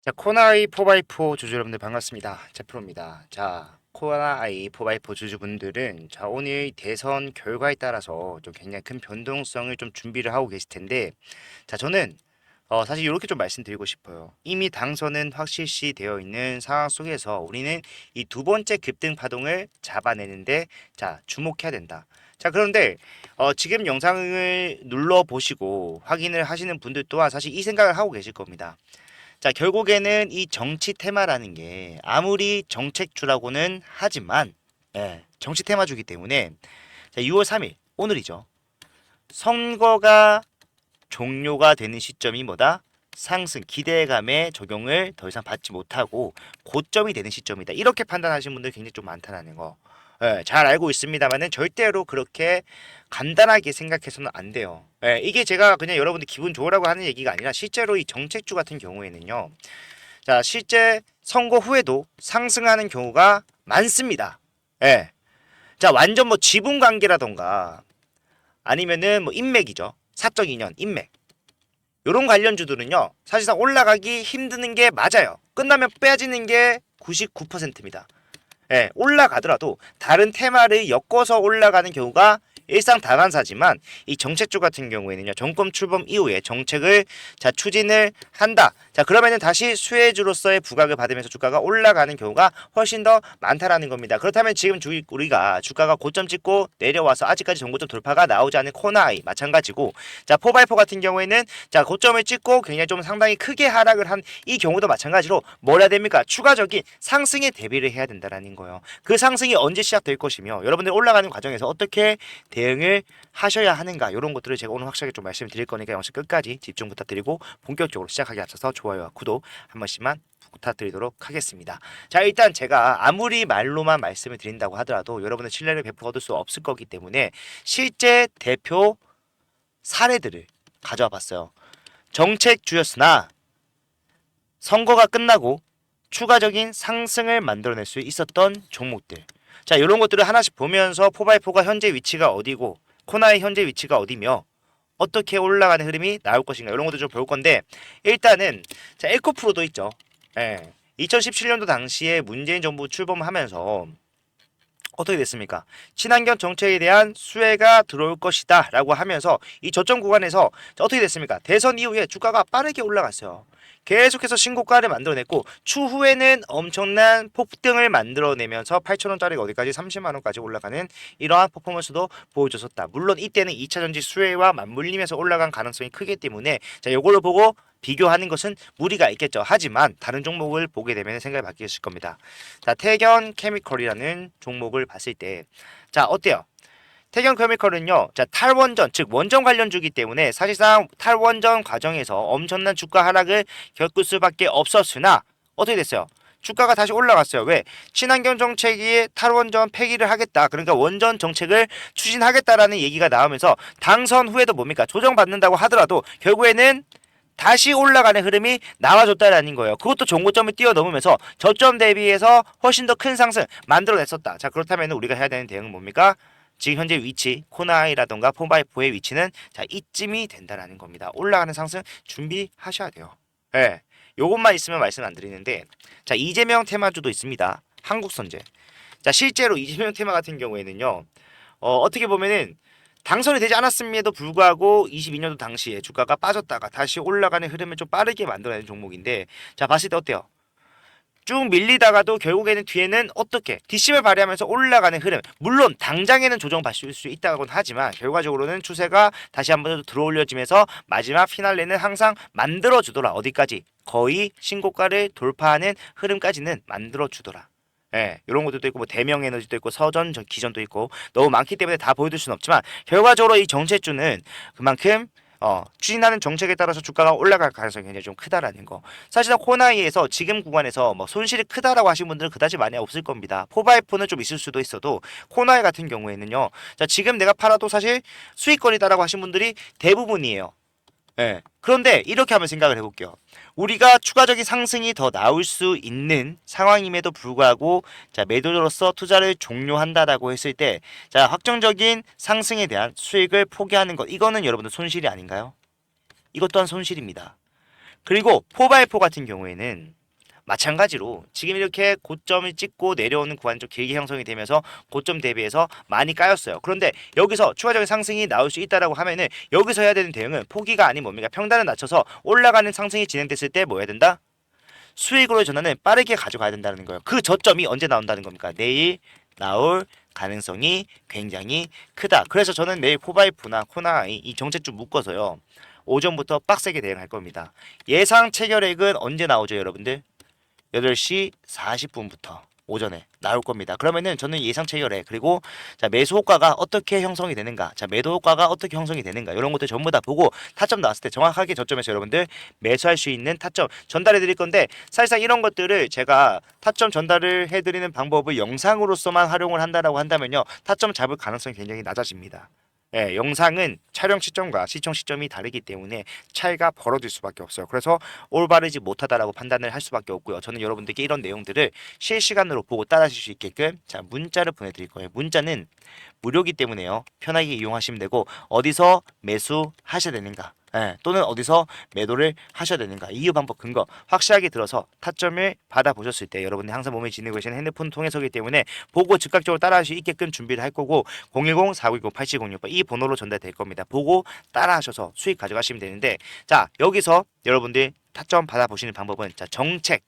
자, 코나이 4x4 주주 여러분들 반갑습니다. 제프로입니다. 자, 코나이 4x4 주주분들은 자, 오늘 대선 결과에 따라서 좀 굉장히 큰 변동성을 좀 준비를 하고 계실 텐데, 자, 저는 사실 이렇게 좀 말씀드리고 싶어요. 이미 당선은 확실시 되어 있는 상황 속에서 우리는 이 두 번째 급등 파동을 잡아내는데 자, 주목해야 된다. 자, 그런데 지금 영상을 눌러 보시고 확인을 하시는 분들 또한 사실 이 생각을 하고 계실 겁니다. 자, 결국에는 이 정치 테마라는 게 아무리 정책주라고는 하지만, 정치 테마주기 때문에, 자, 6월 3일, 오늘이죠. 선거가 종료가 되는 시점이 뭐다? 상승, 기대감의 적용을 더 이상 받지 못하고 고점이 되는 시점이다. 이렇게 판단하시는 분들 굉장히 좀 많다는 거. 잘 알고 있습니다만은 절대로 그렇게 간단하게 생각해서는 안 돼요. 이게 제가 그냥 여러분들 기분 좋으라고 하는 얘기가 아니라 실제로 이 정책주 같은 경우에는요. 자, 실제 선거 후에도 상승하는 경우가 많습니다. 예. 자, 완전 뭐 지분 관계라던가 아니면은 뭐 인맥이죠. 사적 인연, 인맥. 요런 관련주들은요. 사실상 올라가기 힘드는 게 맞아요. 끝나면 빼지는 게 99%입니다. 예, 올라가더라도 다른 테마를 엮어서 올라가는 경우가 일상다반사지만 이 정책주 같은 경우에는요. 정권 출범 이후에 정책을 자 추진을 한다. 자, 그러면은 다시 수혜주로서의 부각을 받으면서 주가가 올라가는 경우가 훨씬 더 많다라는 겁니다. 그렇다면 지금 우리가 주가가 고점 찍고 내려와서 아직까지 전고점 돌파가 나오지 않은 코나이 마찬가지고, 자, 포바이포 같은 경우에는 자 고점을 찍고 굉장히 좀 상당히 크게 하락을 한 이 경우도 마찬가지로 뭘 해야 됩니까? 추가적인 상승에 대비를 해야 된다라는 거예요. 그 상승이 언제 시작될 것이며 여러분들 올라가는 과정에서 어떻게 대응을 하셔야 하는가, 이런 것들을 제가 오늘 확실하게 좀 말씀드릴 거니까 영상 끝까지 집중 부탁드리고 본격적으로 시작하기 앞서서 좋아요와 구독 한 번씩만 부탁드리도록 하겠습니다. 자, 일단 제가 아무리 말로만 말씀을 드린다고 하더라도 여러분의 신뢰를 100% 얻을 수 없을 거기 때문에 실제 대표 사례들을 가져와 봤어요. 정책주였으나 선거가 끝나고 추가적인 상승을 만들어낼 수 있었던 종목들. 자, 이런 것들을 하나씩 보면서 포바이포가 현재 위치가 어디고 코나의 현재 위치가 어디며 어떻게 올라가는 흐름이 나올 것인가, 이런 것도 좀 볼 건데, 일단은 자, 에코프로도 있죠. 2017년도 당시에 문재인 정부 출범하면서 어떻게 됐습니까? 친환경 정책에 대한 수혜가 들어올 것이다 라고 하면서 이 저점 구간에서 어떻게 됐습니까? 대선 이후에 주가가 빠르게 올라갔어요. 계속해서 신고가를 만들어냈고 추후에는 엄청난 폭등을 만들어내면서 8,000원짜리가 어디까지 30만원까지 올라가는 이러한 퍼포먼스도 보여줬었다. 물론 이때는 2차전지 수혜와 맞물리면서 올라간 가능성이 크기 때문에 자, 요걸로 보고 비교하는 것은 무리가 있겠죠. 하지만 다른 종목을 보게 되면 생각이 바뀌실 겁니다. 자, 태견 케미컬이라는 종목을 봤을 때 자, 어때요? 태경 케미컬은요, 자, 탈원전, 즉 원전 관련주기 때문에 사실상 탈원전 과정에서 엄청난 주가 하락을 겪을 수밖에 없었으나 어떻게 됐어요? 주가가 다시 올라갔어요. 왜? 친환경 정책이 탈원전 폐기를 하겠다. 그러니까 원전 정책을 추진하겠다라는 얘기가 나오면서 당선 후에도 뭡니까? 조정받는다고 하더라도 결국에는 다시 올라가는 흐름이 나와줬다라는 거예요. 그것도 종고점을 뛰어넘으면서 저점 대비해서 훨씬 더 큰 상승 만들어냈었다. 자, 그렇다면 우리가 해야 되는 대응은 뭡니까? 지금 현재 위치, 코나이라던가 폼바이포의 위치는 자, 이쯤이 된다라는 겁니다. 올라가는 상승 준비하셔야 돼요. 예. 요것만 있으면 말씀 안 드리는데, 자, 이재명 테마주도 있습니다. 한국선제. 자, 실제로 이재명 테마 같은 경우에는요, 어떻게 보면은 당선이 되지 않았음에도 불구하고 22년도 당시에 주가가 빠졌다가 다시 올라가는 흐름을 좀 빠르게 만들어내는 종목인데, 자, 봤을 때 어때요? 쭉 밀리다가도 결국에는 뒤에는 어떻게 뒷심을 발휘하면서 올라가는 흐름, 물론 당장에는 조정받을 수 있다고는 하지만 결과적으로는 추세가 다시 한번 들어올려지면서 마지막 피날레는 항상 만들어주더라. 어디까지? 거의 신고가를 돌파하는 흐름까지는 만들어주더라. 이런 것도 있고 뭐 대명 에너지도 있고 서전 기전도 있고 너무 많기 때문에 다 보여줄 수는 없지만 결과적으로 이 정체주는 그만큼 추진하는 정책에 따라서 주가가 올라갈 가능성이 굉장히 좀 크다라는 거. 사실은 코나이에서 지금 구간에서 뭐 손실이 크다라고 하신 분들은 그다지 많이 없을 겁니다. 포바이포는 좀 있을 수도 있어도 코나이 같은 경우에는요. 자, 지금 내가 팔아도 사실 수익권이다라고 하신 분들이 대부분이에요. 그런데 이렇게 한번 생각을 해볼게요. 우리가 추가적인 상승이 더 나올 수 있는 상황임에도 불구하고 자, 매도로서 투자를 종료한다라고 했을 때 자, 확정적인 상승에 대한 수익을 포기하는 것, 이거는 여러분들 손실이 아닌가요? 이것 또한 손실입니다. 그리고 포바이포 같은 경우에는 마찬가지로 지금 이렇게 고점을 찍고 내려오는 구간이 좀 길게 형성이 되면서 고점 대비해서 많이 까였어요. 그런데 여기서 추가적인 상승이 나올 수 있다라고 하면은 여기서 해야 되는 대응은 포기가 아닌 뭡니까? 평단을 낮춰서 올라가는 상승이 진행됐을 때 뭐 해야 된다? 수익으로 전환을 빠르게 가져가야 된다는 거예요. 그 저점이 언제 나온다는 겁니까? 내일 나올 가능성이 굉장히 크다. 그래서 저는 내일 포바이프나 코나이 이 정책 좀 묶어서요. 오전부터 빡세게 대응할 겁니다. 예상 체결액은 언제 나오죠, 여러분들? 8시 40분부터 오전에 나올 겁니다. 그러면은 저는 예상 체결해. 그리고 자, 매수 효과가 어떻게 형성이 되는가? 자, 매도 효과가 어떻게 형성이 되는가? 이런 것들 전부 다 보고 타점 나왔을 때 정확하게 저점에서 여러분들 매수할 수 있는 타점 전달해 드릴 건데 사실상 이런 것들을 제가 타점 전달을 해 드리는 방법을 영상으로서만 활용을 한다라고 한다면요. 타점 잡을 가능성이 굉장히 낮아집니다. 예, 영상은 촬영 시점과 시청 시점이 다르기 때문에 차이가 벌어질 수밖에 없어요. 그래서 올바르지 못하다라고 판단을 할 수밖에 없고요. 저는 여러분들께 이런 내용들을 실시간으로 보고 따라하실 수 있게끔 자, 문자를 보내드릴 거예요. 문자는 무료이기 때문에요. 편하게 이용하시면 되고 어디서 매수하셔야 되는가 또는 어디서 매도를 하셔야 되는가 이유 방법 근거 확실하게 들어서 타점을 받아보셨을 때 여러분이 항상 몸에 지니고 계시는 핸드폰 통해서기 때문에 보고 즉각적으로 따라할 수 있게끔 준비를 할 거고 010-4920-8706 이 번호로 전달될 겁니다. 보고 따라하셔서 수익 가져가시면 되는데 자 여기서 여러분들 타점 받아보시는 방법은 자 정책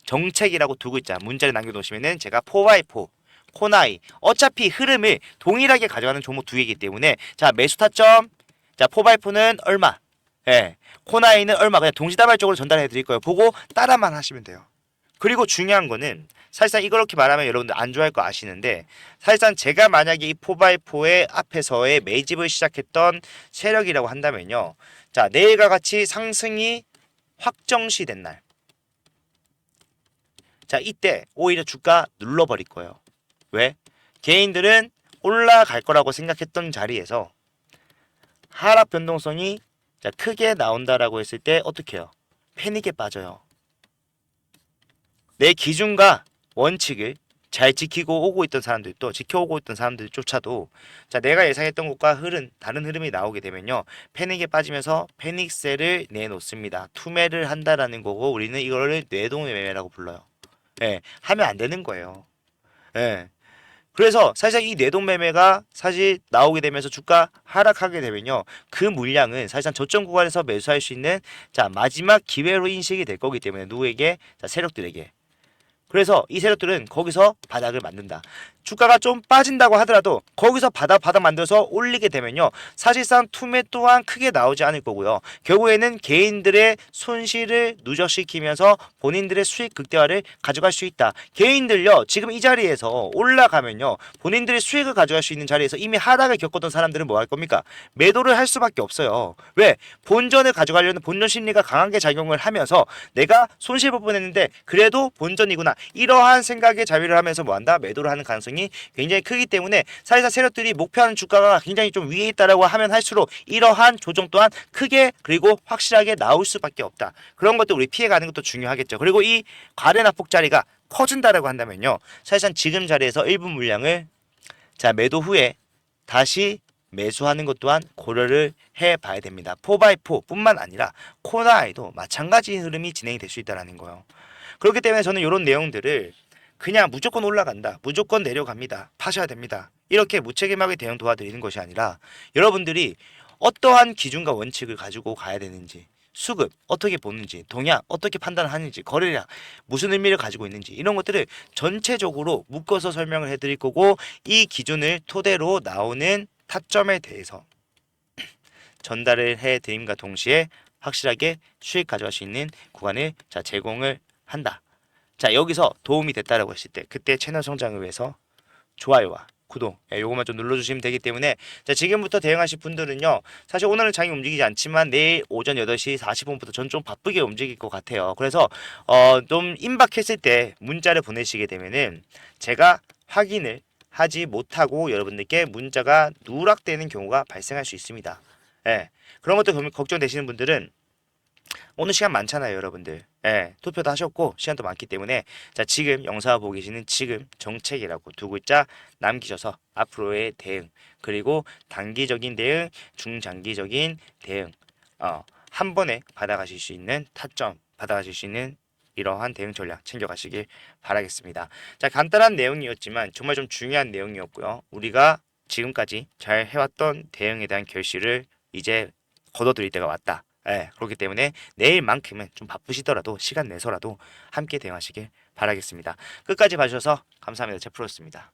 정책이라고 두 글자 문자를 남겨놓으시면은 제가 4x4 코나이 어차피 흐름을 동일하게 가져가는 종목 두 개이기 때문에 자 매수 타점 자 4x4는 얼마 코나이는 얼마 그냥 동시다발적으로 전달해 드릴 거예요. 보고 따라만 하시면 돼요. 그리고 중요한 거는 사실상 이렇게 말하면 여러분들 안 좋아할 거 아시는데 사실상 제가 만약에 이 4x4의 앞에서의 매집을 시작했던 세력이라고 한다면요. 자 내일과 같이 상승이 확정시 된 날. 자 이때 오히려 주가 눌러버릴 거예요. 왜? 개인들은 올라갈 거라고 생각했던 자리에서 하락 변동성이 자, 크게 나온다라고 했을 때 어떻게 해요? 패닉에 빠져요. 내 기준과 원칙을 잘 지키고 오고 있던 사람들도 지켜오고 있던 사람들조차도 자 내가 예상했던 것과 다른 흐름이 나오게 되면요 패닉에 빠지면서 패닉셀을 내놓습니다. 투매를 한다라는 거고 우리는 이거를 뇌동매매라고 불러요. 하면 안 되는 거예요. 예. 그래서 사실상 이 내동매매가 사실 나오게 되면서 주가 하락하게 되면요. 그 물량은 사실상 저점 구간에서 매수할 수 있는 자 마지막 기회로 인식이 될 거기 때문에 누구에게? 자 세력들에게. 그래서 이 세력들은 거기서 바닥을 만든다. 주가가 좀 빠진다고 하더라도 거기서 바닥 만들어서 올리게 되면요. 사실상 투매 또한 크게 나오지 않을 거고요. 결국에는 개인들의 손실을 누적시키면서 본인들의 수익 극대화를 가져갈 수 있다. 개인들요. 지금 이 자리에서 올라가면요. 본인들의 수익을 가져갈 수 있는 자리에서 이미 하락을 겪었던 사람들은 뭐 할 겁니까? 매도를 할 수밖에 없어요. 왜? 본전을 가져가려는 본전 심리가 강하게 작용을 하면서 내가 손실 부분했는데 그래도 본전이구나. 이러한 생각에 자위를 하면서 뭐한다? 매도를 하는 가능성이 굉장히 크기 때문에 사실상 세력들이 목표하는 주가가 굉장히 좀 위에 있다라고 하면 할수록 이러한 조정 또한 크게 그리고 확실하게 나올 수밖에 없다. 그런 것도 우리 피해가는 것도 중요하겠죠. 그리고 이 과대납폭 자리가 커진다라고 한다면요. 사실상 지금 자리에서 일부 물량을 자 매도 후에 다시 매수하는 것 또한 고려를 해봐야 됩니다. 4x4 뿐만 아니라 코나아에도 마찬가지 흐름이 진행이 될 수 있다는 거예요. 그렇기 때문에 저는 이런 내용들을 그냥 무조건 올라간다, 무조건 내려갑니다, 파셔야 됩니다. 이렇게 무책임하게 대응 도와드리는 것이 아니라 여러분들이 어떠한 기준과 원칙을 가지고 가야 되는지 수급 어떻게 보는지 동향 어떻게 판단하는지 거래량 무슨 의미를 가지고 있는지 이런 것들을 전체적으로 묶어서 설명을 해드릴 거고 이 기준을 토대로 나오는 타점에 대해서 전달을 해드림과 동시에 확실하게 수익 가져갈 수 있는 구간을 자 제공을 한다. 자 여기서 도움이 됐다라고 했을 때 그때 채널 성장을 위해서 좋아요와 구독 요것만 좀 눌러주시면 되기 때문에 자 지금부터 대응하실 분들은요 사실 오늘은 장이 움직이지 않지만 내일 오전 8시 40분부터 전 좀 바쁘게 움직일 것 같아요. 그래서 좀 임박했을 때 문자를 보내시게 되면은 제가 확인을 하지 못하고 여러분들께 문자가 누락되는 경우가 발생할 수 있습니다. 그런 것도 걱정되시는 분들은 오늘 시간 많잖아요, 여러분들. 투표도 하셨고 시간도 많기 때문에 자 지금 영상 보고 계시는 지금 정책이라고 두 글자 남기셔서 앞으로의 대응 그리고 단기적인 대응, 중장기적인 대응 한 번에 받아가실 수 있는 타점 받아가실 수 있는 이러한 대응 전략 챙겨가시길 바라겠습니다. 자, 간단한 내용이었지만 정말 좀 중요한 내용이었고요. 우리가 지금까지 잘 해왔던 대응에 대한 결실을 이제 거둬들일 때가 왔다. 예, 그렇기 때문에 내일만큼은 좀 바쁘시더라도 시간 내서라도 함께 대응하시길 바라겠습니다. 끝까지 봐주셔서 감사합니다. 제프로였습니다.